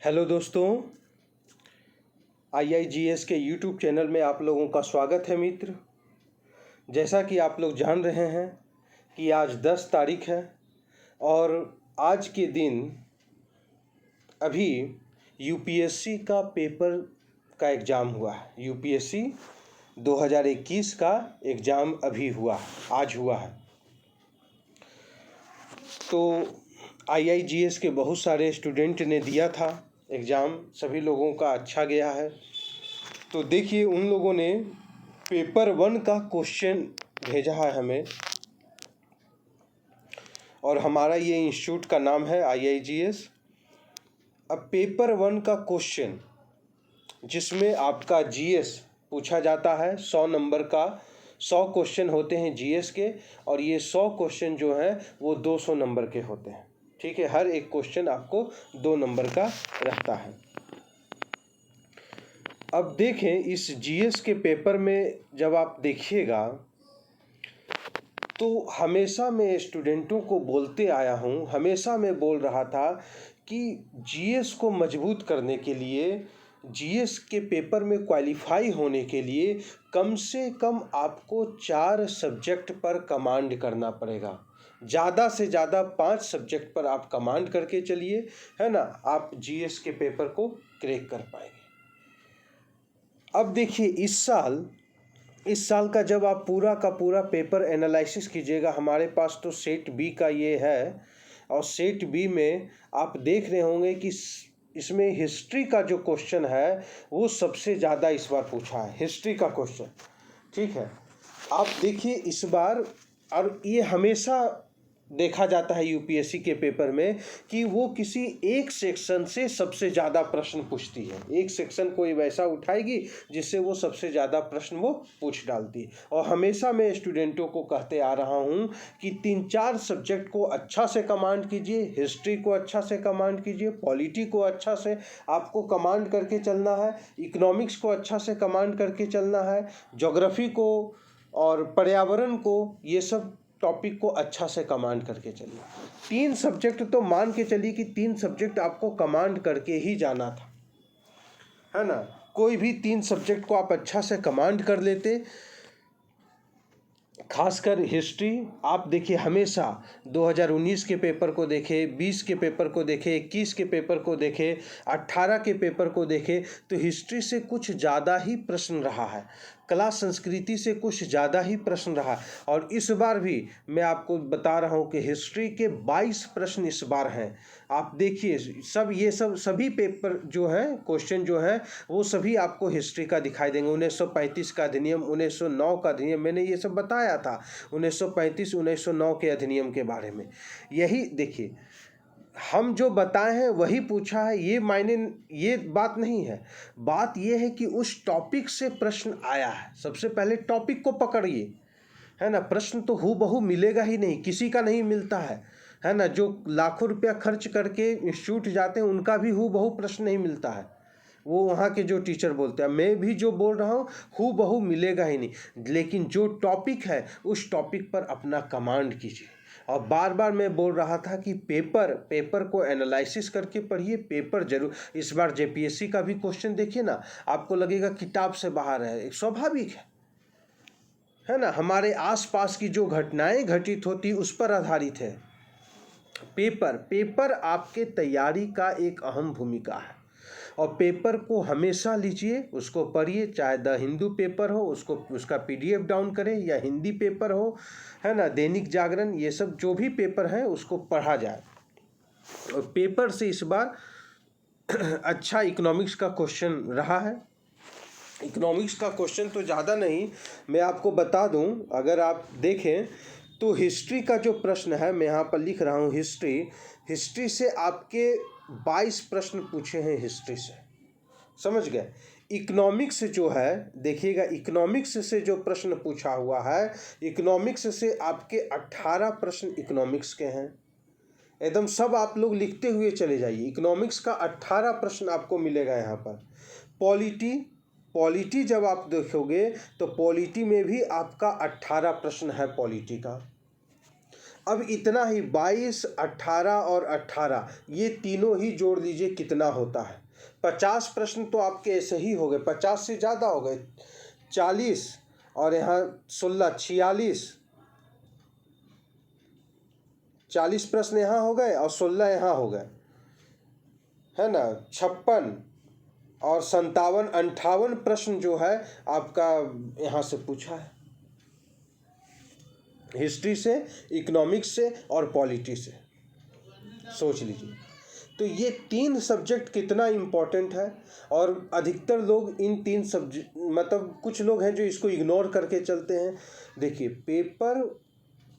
Hello दोस्तों, IIGS के YouTube channel में आप लोगों का स्वागत है मित्र। जैसा कि आप लोग जान रहे हैं कि आज 10 तारीख है और आज के दिन अभी यूपीएससी का पेपर का एग्ज़ाम हुआ है। यूपीएससी 2021 का एग्ज़ाम अभी हुआ, आज हुआ है। तो IIGS के बहुत सारे स्टूडेंट ने दिया था एग्ज़ाम, सभी लोगों का अच्छा गया है। तो देखिए, उन लोगों ने पेपर 1 का क्वेश्चन भेजा है हमें, और हमारा ये इंस्टीट्यूट का नाम है IIGS। अब पेपर 1 का क्वेश्चन, जिसमें आपका GS पूछा जाता है, 100 नंबर का 100 क्वेश्चन होते हैं GS के, और ये 100 क्वेश्चन जो हैं वो 200 नंबर के होते हैं। ठीक है, हर एक क्वेश्चन आपको 2 नंबर का रहता है। अब देखें, इस GS के पेपर में जब आप देखिएगा तो हमेशा मैं स्टूडेंटों को बोलते आया हूँ, हमेशा मैं बोल रहा था कि GS को मजबूत करने के लिए, GS के पेपर में क्वालिफाई होने के लिए कम से कम आपको 4 सब्जेक्ट पर कमांड करना पड़ेगा। ज़्यादा से ज़्यादा 5 सब्जेक्ट पर आप कमांड करके चलिए, है ना, आप GS के पेपर को क्रैक कर पाएंगे। अब देखिए, इस साल का जब आप पूरा का पूरा पेपर एनालिसिस कीजिएगा, हमारे पास तो सेट बी का ये है, और सेट बी में आप देख रहे होंगे कि इसमें हिस्ट्री का जो क्वेश्चन है वो सबसे ज़्यादा इस बार पूछा है, हिस्ट्री का क्वेश्चन। ठीक है, आप देखिए इस बार, और ये हमेशा देखा जाता है यूपीएससी के पेपर में कि वो किसी एक सेक्शन से सबसे ज़्यादा प्रश्न पूछती है। एक सेक्शन कोई वैसा उठाएगी जिससे वो सबसे ज़्यादा प्रश्न वो पूछ डालती है। और हमेशा मैं स्टूडेंटों को कहते आ रहा हूँ कि 3-4 सब्जेक्ट को अच्छा से कमांड कीजिए, हिस्ट्री को अच्छा से कमांड कीजिए, पॉलिटी को अच्छा से आपको कमांड करके चलना है, इकोनॉमिक्स को अच्छा से कमांड करके चलना है, ज्योग्राफी को और पर्यावरण को, ये सब टॉपिक को अच्छा से कमांड करके चलिए। 3 सब्जेक्ट तो मान के चलिए कि 3 सब्जेक्ट आपको कमांड करके ही जाना था, है ना। कोई भी 3 सब्जेक्ट को आप अच्छा से कमांड कर लेते, खासकर हिस्ट्री। आप देखिए, हमेशा 2019 के पेपर को देखें, 20 के पेपर को देखें, 21 के पेपर को देखें, 18 के पेपर को देखें, तो हिस्ट्री से कुछ ज़्यादा ही प्रश्न रहा है, कला संस्कृति से कुछ ज़्यादा ही प्रश्न रहा। और इस बार भी मैं आपको बता रहा हूँ कि हिस्ट्री के 22 प्रश्न इस बार हैं। आप देखिए, ये सभी पेपर जो हैं, क्वेश्चन जो हैं, वो सभी आपको हिस्ट्री का दिखाई देंगे। 1935 का अधिनियम, 1909 का अधिनियम, मैंने ये सब बताया था 1935 1909 के अधिनियम के बारे में। यही देखिए, हम जो बताए हैं वही पूछा है, ये बात नहीं है। बात ये है कि उस टॉपिक से प्रश्न आया है। सबसे पहले टॉपिक को पकड़िए, है ना। प्रश्न तो हूबहू मिलेगा ही नहीं, किसी का नहीं मिलता है ना। जो लाखों रुपया खर्च करके इंस्टीट्यूट जाते हैं उनका भी हूबहू प्रश्न नहीं मिलता है। वो वहाँ के जो टीचर बोलते हैं, मैं भी जो बोल रहा हूँ हूबहू मिलेगा ही नहीं। लेकिन जो टॉपिक है उस टॉपिक पर अपना कमांड कीजिए। और बार बार मैं बोल रहा था कि पेपर को एनालिसिस करके पढ़िए, पेपर जरूर। इस बार जेपीएससी का भी क्वेश्चन देखिए ना, आपको लगेगा किताब से बाहर है, एक स्वाभाविक है ना। हमारे आसपास की जो घटनाएं घटित होती उस पर आधारित है पेपर आपके तैयारी का एक अहम भूमिका है। और पेपर को हमेशा लीजिए, उसको पढ़िए, चाहे द हिंदू पेपर हो, उसका PDF डाउन करें, या हिंदी पेपर हो, है ना, दैनिक जागरण, ये सब जो भी पेपर हैं उसको पढ़ा जाए। और पेपर से इस बार अच्छा इकोनॉमिक्स का क्वेश्चन रहा है। इकोनॉमिक्स का क्वेश्चन तो ज़्यादा नहीं, मैं आपको बता दूं, अगर आप देखें तो हिस्ट्री का जो प्रश्न है, मैं यहाँ पर लिख रहा हूँ हिस्ट्री से आपके 22 प्रश्न पूछे हैं हिस्ट्री से, समझ गए। इकोनॉमिक्स जो है, देखिएगा, इकोनॉमिक्स से जो प्रश्न पूछा हुआ है, इकोनॉमिक्स से आपके 18 प्रश्न इकोनॉमिक्स के हैं। एकदम सब आप लोग लिखते हुए चले जाइए, इकोनॉमिक्स का 18 प्रश्न आपको मिलेगा यहाँ पर। पॉलिटी जब आप देखोगे तो पॉलिटी में भी आपका 18 प्रश्न है पॉलिटी का। अब इतना ही 22, 18 और 18 ये तीनों ही जोड़ लीजिए कितना होता है। 50 प्रश्न तो आपके ऐसे ही हो गए, 50 से ज़्यादा हो गए, 40 और यहाँ 16, 46, 40 प्रश्न यहाँ हो गए और 16 यहाँ हो गए, है ना। 56 और 57, 58 प्रश्न जो है आपका यहाँ से पूछा है, हिस्ट्री से, इकोनॉमिक्स से और पॉलिटी से। सोच लीजिए, तो ये 3 सब्जेक्ट कितना इम्पोर्टेंट है। और अधिकतर लोग इन 3 सब्जेक्ट, मतलब कुछ लोग हैं जो इसको इग्नोर करके चलते हैं। देखिए, पेपर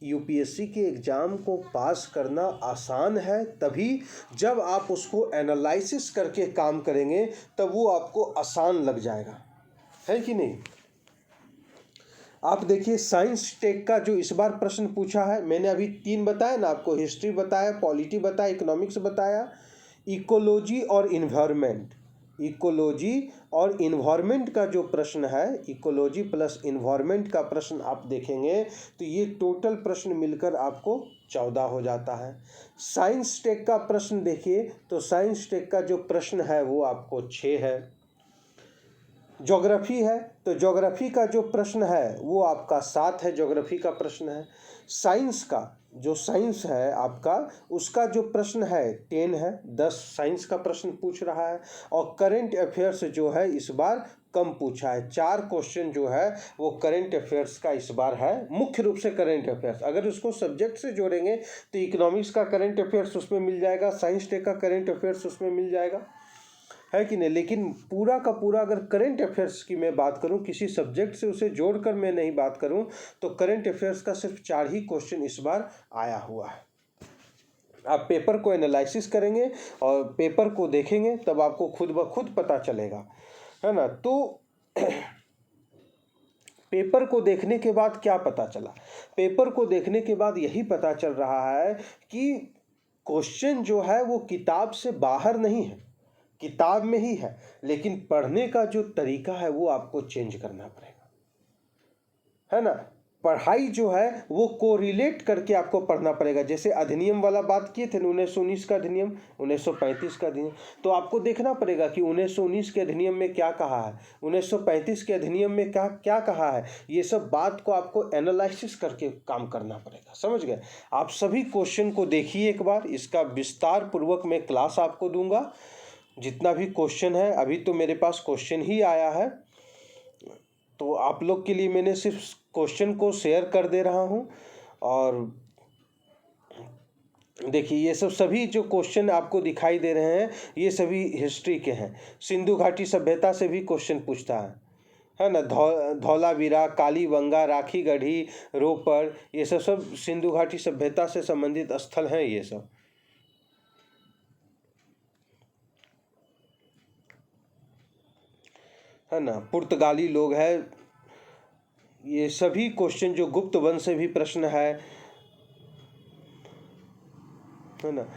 यूपीएससी के एग्ज़ाम को पास करना आसान है तभी जब आप उसको एनालिसिस करके काम करेंगे, तब वो आपको आसान लग जाएगा, है कि नहीं। आप देखिए, साइंस टेक का जो इस बार प्रश्न पूछा है, मैंने अभी 3 बताया ना आपको, हिस्ट्री बताया, पॉलिटी बताया, इकोनॉमिक्स बताया, इकोलॉजी और इन्वायरमेंट। इकोलॉजी और इन्वायरमेंट का जो प्रश्न है, इकोलॉजी प्लस इन्वायरमेंट का प्रश्न आप देखेंगे तो ये टोटल प्रश्न मिलकर आपको 14 हो जाता है। साइंस टेक का प्रश्न देखिए तो साइंस टेक का जो प्रश्न है वो आपको 6 है। ज्योग्राफी है तो ज्योग्राफी का जो प्रश्न है वो आपका 7 है, ज्योग्राफी का प्रश्न है। साइंस का जो साइंस है आपका, उसका जो प्रश्न है 10 है, 10 साइंस का प्रश्न पूछ रहा है। और करंट अफेयर्स जो है इस बार कम पूछा है, 4 क्वेश्चन जो है वो करंट अफेयर्स का इस बार है, मुख्य रूप से करंट अफेयर्स। अगर उसको सब्जेक्ट से जोड़ेंगे तो इकोनॉमिक्स का करंट अफेयर्स उसमें मिल जाएगा, साइंस टेक का करंट अफेयर्स उसमें मिल जाएगा, है कि नहीं। लेकिन पूरा का पूरा अगर करंट अफेयर्स की मैं बात करूं, किसी सब्जेक्ट से उसे जोड़कर मैं नहीं बात करूं, तो करंट अफेयर्स का सिर्फ 4 ही क्वेश्चन इस बार आया हुआ है। आप पेपर को एनालिसिस करेंगे और पेपर को देखेंगे तब आपको खुद ब खुद पता चलेगा, है ना। तो पेपर को देखने के बाद क्या पता चला? पेपर को देखने के बाद यही पता चल रहा है कि क्वेश्चन जो है वो किताब से बाहर नहीं है, किताब में ही है, लेकिन पढ़ने का जो तरीका है वो आपको चेंज करना पड़ेगा, है ना। पढ़ाई जो है वो कोरिलेट करके आपको पढ़ना पड़ेगा। जैसे अधिनियम वाला बात किए थे, 1919 का अधिनियम, 1935 का अधिनियम, तो आपको देखना पड़ेगा कि 1919 के अधिनियम में क्या कहा है, 1935 के अधिनियम में क्या क्या कहा है। ये सब बात को आपको एनालिसिस करके काम करना पड़ेगा, समझ गए। आप सभी क्वेश्चन को देखिए एक बार, इसका विस्तार पूर्वक मैं क्लास आपको दूंगा। जितना भी क्वेश्चन है, अभी तो मेरे पास क्वेश्चन ही आया है, तो आप लोग के लिए मैंने सिर्फ क्वेश्चन को शेयर कर दे रहा हूं। और देखिए, ये सब सभी जो क्वेश्चन आपको दिखाई दे रहे हैं ये सभी हिस्ट्री के हैं। सिंधु घाटी सभ्यता से भी क्वेश्चन पूछता है ना। धौलावीरा, कालीबंगा, राखी गढ़ी, रोपड़, ये सब सिंधु घाटी सभ्यता से संबंधित स्थल हैं ये सब, है ना। पुर्तगाली लोग हैं, ये सभी क्वेश्चन जो गुप्त वंश से भी प्रश्न है ना।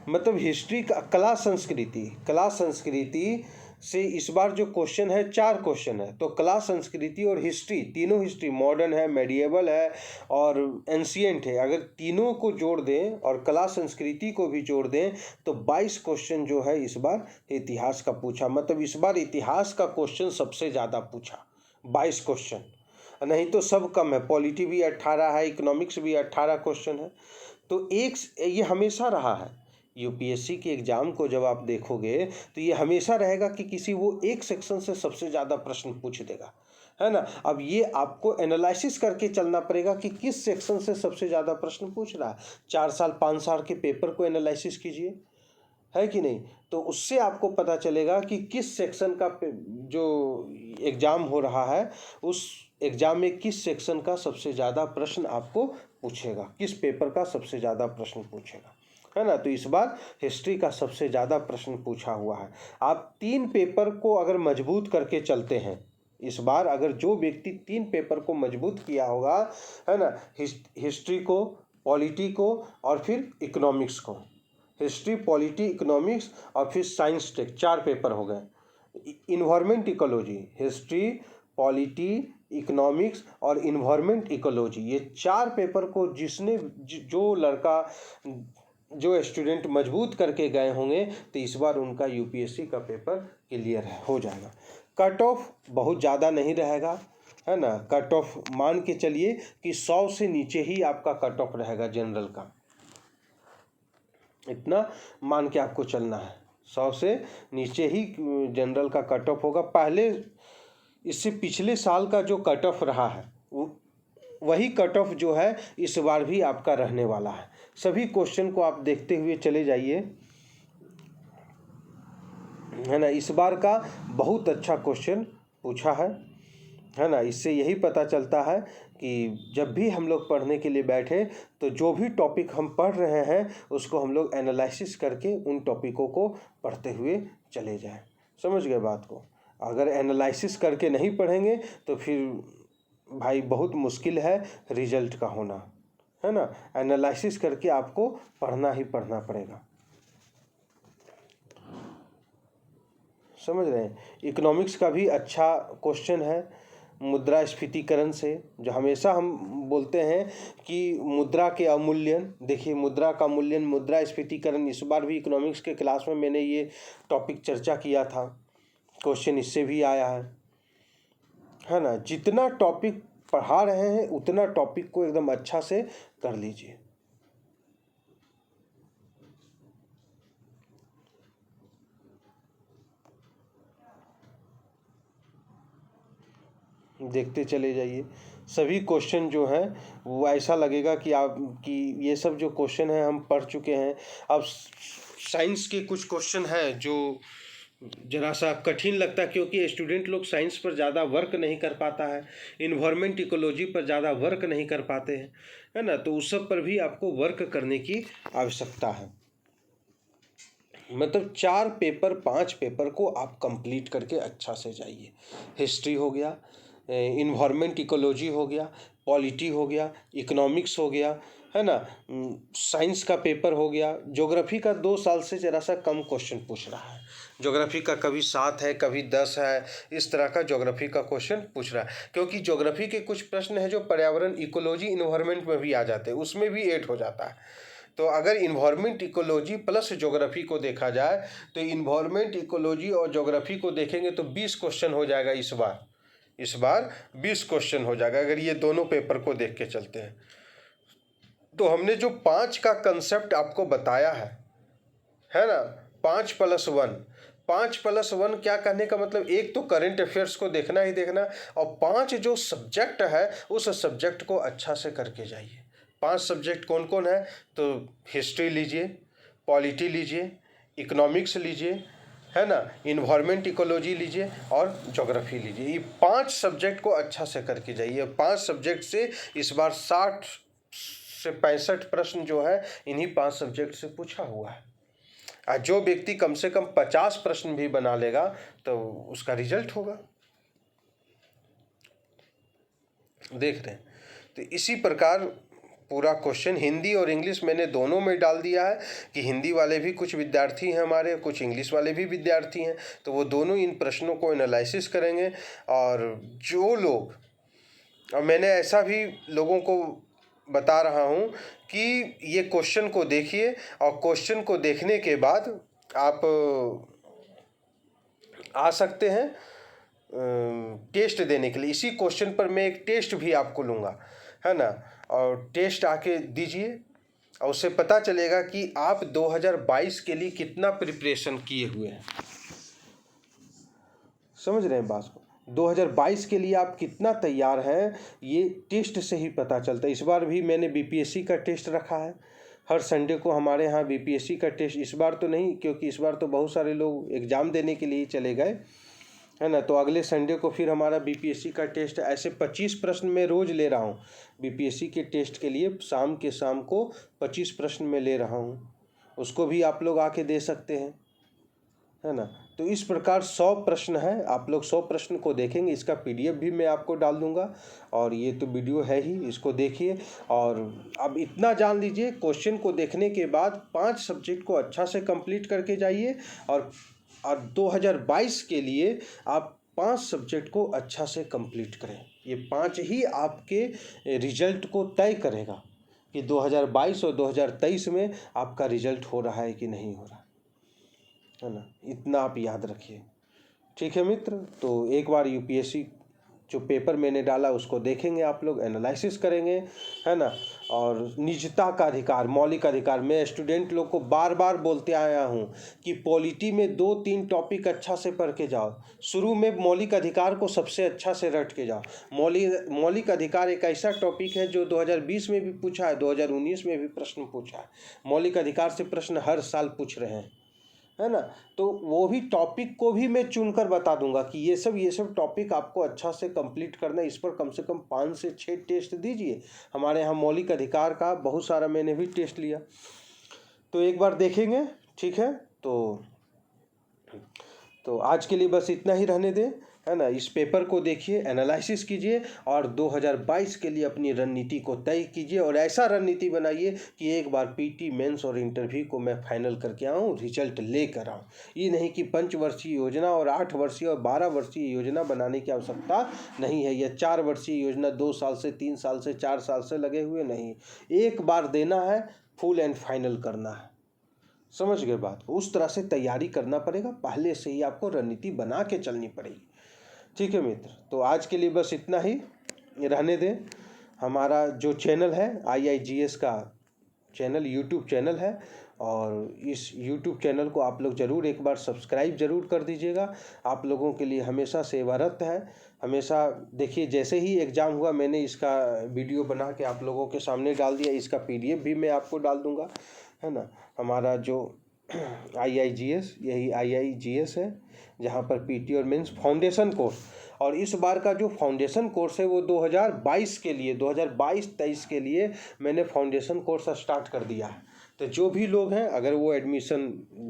मतलब हिस्ट्री का कला संस्कृति से इस बार जो क्वेश्चन है 4 क्वेश्चन है। तो कला संस्कृति और हिस्ट्री, तीनों हिस्ट्री, मॉडर्न है, मेडिएवल है और एंशिएंट है, अगर तीनों को जोड़ दें और कला संस्कृति को भी जोड़ दें तो 22 क्वेश्चन जो है इस बार इतिहास का पूछा। मतलब इस बार इतिहास का क्वेश्चन सबसे ज़्यादा पूछा, 22 क्वेश्चन, नहीं तो सब कम है। पॉलिटी भी 18 है, इकोनॉमिक्स भी 18 क्वेश्चन है। तो ये हमेशा रहा है यूपीएससी के एग्ज़ाम को जब आप देखोगे तो ये हमेशा रहेगा कि किसी वो एक सेक्शन से सबसे ज़्यादा प्रश्न पूछ देगा, है ना। अब ये आपको एनालिसिस करके चलना पड़ेगा कि किस सेक्शन से सबसे ज़्यादा प्रश्न पूछ रहा है। 4 साल 5 साल के पेपर को एनालिसिस कीजिए, है कि नहीं। तो उससे आपको पता चलेगा कि किस सेक्शन का जो एग्ज़ाम हो रहा है उस एग्ज़ाम में किस सेक्शन का सबसे ज़्यादा प्रश्न आपको पूछेगा, किस पेपर का सबसे ज़्यादा प्रश्न पूछेगा, है ना। तो इस बार हिस्ट्री का सबसे ज़्यादा प्रश्न पूछा हुआ है। आप 3 पेपर को अगर मजबूत करके चलते हैं इस बार, अगर जो व्यक्ति 3 पेपर को मजबूत किया होगा, है ना, हिस्ट्री को, पॉलिटी को और फिर इकोनॉमिक्स को, हिस्ट्री, पॉलिटी, इकोनॉमिक्स और फिर साइंस टेक, 4 पेपर हो गए। Environment ecology, history, polity, economics और इन्वायरमेंट इकोलॉजी, ये 4 पेपर को जो लड़का जो स्टूडेंट मजबूत करके गए होंगे तो इस बार उनका यूपीएससी का पेपर क्लियर हो जाएगा। कट ऑफ बहुत ज़्यादा नहीं रहेगा, है ना। कट ऑफ मान के चलिए कि 100 से नीचे ही आपका कट ऑफ रहेगा जनरल का, इतना मान के आपको चलना है। 100 से नीचे ही जनरल का कट ऑफ होगा। पहले इससे पिछले साल का जो कट ऑफ रहा है वही कट ऑफ जो है इस बार भी आपका रहने वाला है। सभी क्वेश्चन को आप देखते हुए चले जाइए, है ना। इस बार का बहुत अच्छा क्वेश्चन पूछा है ना। इससे यही पता चलता है कि जब भी हम लोग पढ़ने के लिए बैठे तो जो भी टॉपिक हम पढ़ रहे हैं उसको हम लोग एनालिसिस करके उन टॉपिकों को पढ़ते हुए चले जाएं। समझ गए बात को। अगर एनालिसिस करके नहीं पढ़ेंगे तो फिर भाई बहुत मुश्किल है रिजल्ट का होना, है ना। एनालिसिस करके आपको पढ़ना ही पढ़ना पड़ेगा। समझ रहे हैं। इकोनॉमिक्स का भी अच्छा क्वेश्चन है मुद्रास्फीतिकरण से, जो हमेशा हम बोलते हैं कि मुद्रा के अवमूल्यन। देखिए मुद्रा का मूल्यन, मुद्रास्फीतिकरण, इस बार भी इकोनॉमिक्स के क्लास में मैंने ये टॉपिक चर्चा किया था, क्वेश्चन इससे भी आया है ना। जितना टॉपिक पढ़ा रहे हैं उतना टॉपिक को एकदम अच्छा से कर लीजिए। देखते चले जाइए। सभी क्वेश्चन जो हैं वो ऐसा लगेगा कि ये सब जो क्वेश्चन हैं हम पढ़ चुके हैं। अब साइंस के कुछ क्वेश्चन हैं जो जरा सा कठिन लगता है, क्योंकि स्टूडेंट लोग साइंस पर ज़्यादा वर्क नहीं कर पाता है, इन्वायरमेंट इकोलॉजी पर ज़्यादा वर्क नहीं कर पाते हैं, है ना। तो उस सब पर भी आपको वर्क करने की आवश्यकता है। मतलब 4 पेपर 5 पेपर को आप कंप्लीट करके अच्छा से जाइए। हिस्ट्री हो गया, इन्वायरमेंट इकोलॉजी हो गया, पॉलिटी हो गया, इकोनॉमिक्स हो गया, है ना। साइंस का पेपर हो गया। ज्योग्राफी का 2 साल से ज़रा सा कम क्वेश्चन पूछ रहा है। ज्योग्राफी का कभी 7 है, कभी 10 है, इस तरह का ज्योग्राफी का क्वेश्चन पूछ रहा है। क्योंकि ज्योग्राफी के कुछ प्रश्न हैं जो पर्यावरण इकोलॉजी इन्वायरमेंट में भी आ जाते हैं, उसमें भी ऐड हो जाता है। तो अगर इन्वायरमेंट इकोलॉजी प्लस ज्योग्राफी को देखा जाए तो इन्वायरमेंट इकोलॉजी और ज्योग्राफी को देखेंगे तो 20 क्वेश्चन हो जाएगा इस बार 20 क्वेश्चन हो जाएगा अगर ये दोनों पेपर को देख के चलते हैं। तो हमने जो 5 का कंसेप्ट आपको बताया है ना, 5+1। 5+1 क्या कहने का मतलब, एक तो करंट अफेयर्स को देखना ही देखना, और 5 जो सब्जेक्ट है उस सब्जेक्ट को अच्छा से करके जाइए। 5 सब्जेक्ट कौन कौन है, तो हिस्ट्री लीजिए, पॉलिटी लीजिए, इकोनॉमिक्स लीजिए, है ना, इन्वायरमेंट इकोलॉजी लीजिए और ज्योग्राफी लीजिए। ये 5 सब्जेक्ट को अच्छा से करके जाइए। 5 सब्जेक्ट से इस बार 60 से 65 प्रश्न जो है इन्हीं 5 सब्जेक्ट से पूछा हुआ है। और जो व्यक्ति कम से कम 50 प्रश्न भी बना लेगा तो उसका रिजल्ट होगा। देख रहे हैं। तो इसी प्रकार पूरा क्वेश्चन हिंदी और इंग्लिश मैंने दोनों में डाल दिया है कि हिंदी वाले भी कुछ विद्यार्थी हैं हमारे, कुछ इंग्लिश वाले भी विद्यार्थी हैं, तो वो दोनों इन प्रश्नों को एनालिसिस करेंगे। और जो लोग, और मैंने ऐसा भी लोगों को बता रहा हूँ कि ये क्वेश्चन को देखिए और क्वेश्चन को देखने के बाद आप आ सकते हैं टेस्ट देने के लिए। इसी क्वेश्चन पर मैं एक टेस्ट भी आपको लूँगा, है ना, और टेस्ट आके दीजिए और उससे पता चलेगा कि आप 2022 के लिए कितना प्रिपरेशन किए हुए हैं। समझ रहे हैं बात को। 2022 के लिए आप कितना तैयार हैं ये टेस्ट से ही पता चलता है। इस बार भी मैंने बीपीएससी का टेस्ट रखा है। हर संडे को हमारे यहाँ बीपीएससी का टेस्ट, इस बार तो नहीं क्योंकि इस बार तो बहुत सारे लोग एग्ज़ाम देने के लिए चले गए, है ना। तो अगले संडे को फिर हमारा बीपीएससी का टेस्ट। ऐसे 25 प्रश्न मैं रोज़ ले रहा हूँ बीपीएससी के टेस्ट के लिए। शाम को 25 प्रश्न मैं ले रहा हूँ, उसको भी आप लोग आके दे सकते हैं, है ना। तो इस प्रकार 100 प्रश्न है, आप लोग 100 प्रश्न को देखेंगे। इसका पीडीएफ भी मैं आपको डाल दूंगा और ये तो वीडियो है ही, इसको देखिए। और अब इतना जान लीजिए, क्वेश्चन को देखने के बाद 5 सब्जेक्ट को अच्छा से कंप्लीट करके जाइए और 2022 के लिए आप 5 सब्जेक्ट को अच्छा से कंप्लीट करें। ये 5 ही आपके रिजल्ट को तय करेगा कि 2022 और 2023 में आपका रिजल्ट हो रहा है कि नहीं हो रहा, है ना। इतना आप याद रखिए। ठीक है मित्र, तो एक बार यूपीएससी जो पेपर मैंने डाला उसको देखेंगे आप लोग, एनालिसिस करेंगे, है ना। और निजता का अधिकार, मौलिक अधिकार, मैं स्टूडेंट लोग को बार बार बोलते आया हूँ कि पॉलिटी में 2-3 टॉपिक अच्छा से पढ़ के जाओ। शुरू में मौलिक अधिकार को सबसे अच्छा से रट के जाओ। मौलिक अधिकार एक ऐसा टॉपिक है जो 2020 में भी पूछा है, 2019 में भी प्रश्न पूछा है। मौलिक अधिकार से प्रश्न हर साल पूछ रहे हैं, है ना। तो वो भी टॉपिक को भी मैं चुनकर बता दूंगा कि ये सब टॉपिक आपको अच्छा से कंप्लीट करना है। इस पर कम से कम 5 से 6 टेस्ट दीजिए। हमारे यहाँ मौलिक अधिकार का बहुत सारा मैंने भी टेस्ट लिया, तो एक बार देखेंगे। ठीक है, तो आज के लिए बस इतना ही रहने दें, है ना। इस पेपर को देखिए, एनालिसिस कीजिए और 2022 के लिए अपनी रणनीति को तय कीजिए और ऐसा रणनीति बनाइए कि एक बार पीटी, मेंस और इंटरव्यू को मैं फाइनल करके आऊँ, रिजल्ट लेकर आऊँ। ये नहीं कि 5 वर्षीय योजना और 8 वर्षीय और 12 वर्षीय योजना बनाने की आवश्यकता नहीं है। यह 4 वर्षीय योजना 2 साल से 3 साल से 4 साल से लगे हुए नहीं, एक बार देना है, फुल एंड फाइनल करना है। समझ गए बात को। उस तरह से तैयारी करना पड़ेगा, पहले से ही आपको रणनीति बना के चलनी पड़ेगी। ठीक है मित्र, तो आज के लिए बस इतना ही रहने दें। हमारा जो चैनल है IIGS का चैनल, यूट्यूब चैनल है, और इस यूट्यूब चैनल को आप लोग ज़रूर एक बार सब्सक्राइब ज़रूर कर दीजिएगा। आप लोगों के लिए हमेशा सेवारत है। हमेशा देखिए, जैसे ही एग्ज़ाम हुआ मैंने इसका वीडियो बना के आप लोगों के सामने डाल दिया। इसका PDF भी मैं आपको डाल दूंगा, है ना। हमारा जो IIGS, यही IIGS है, जहाँ पर PT और मेंस फाउंडेशन कोर्स, और इस बार का जो फाउंडेशन कोर्स है वो 2022 के लिए, 2022-23 के लिए मैंने फाउंडेशन कोर्स स्टार्ट कर दिया है। तो जो भी लोग हैं अगर वो एडमिशन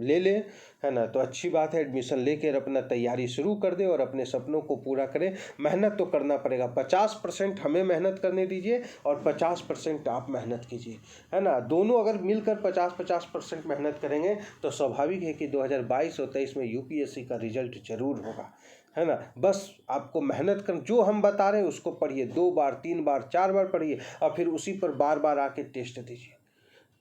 ले लें, है ना, तो अच्छी बात है। एडमिशन लेकर अपना तैयारी शुरू कर दें और अपने सपनों को पूरा करें। मेहनत तो करना पड़ेगा, 50% हमें मेहनत करने दीजिए और 50% आप मेहनत कीजिए, है ना। दोनों अगर मिलकर 50-50% मेहनत करेंगे तो स्वाभाविक है कि 2022 और 23 में यूपीएससी का रिजल्ट जरूर होगा, है ना। बस आपको मेहनत कर, जो हम बता रहे हैं उसको पढ़िए, 2 बार 3 बार 4 बार पढ़िए और फिर उसी पर बार बार आके टेस्ट दीजिए।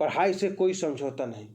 पढ़ाई से कोई समझौता नहीं,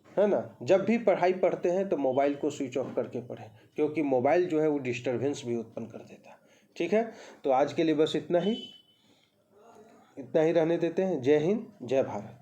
है ना। जब भी पढ़ाई पढ़ते हैं तो मोबाइल को स्विच ऑफ करके पढ़ें, क्योंकि मोबाइल जो है वो डिस्टर्बेंस भी उत्पन्न कर देता है। ठीक है, तो आज के लिए बस इतना ही रहने देते हैं। जय हिंद, जय भारत।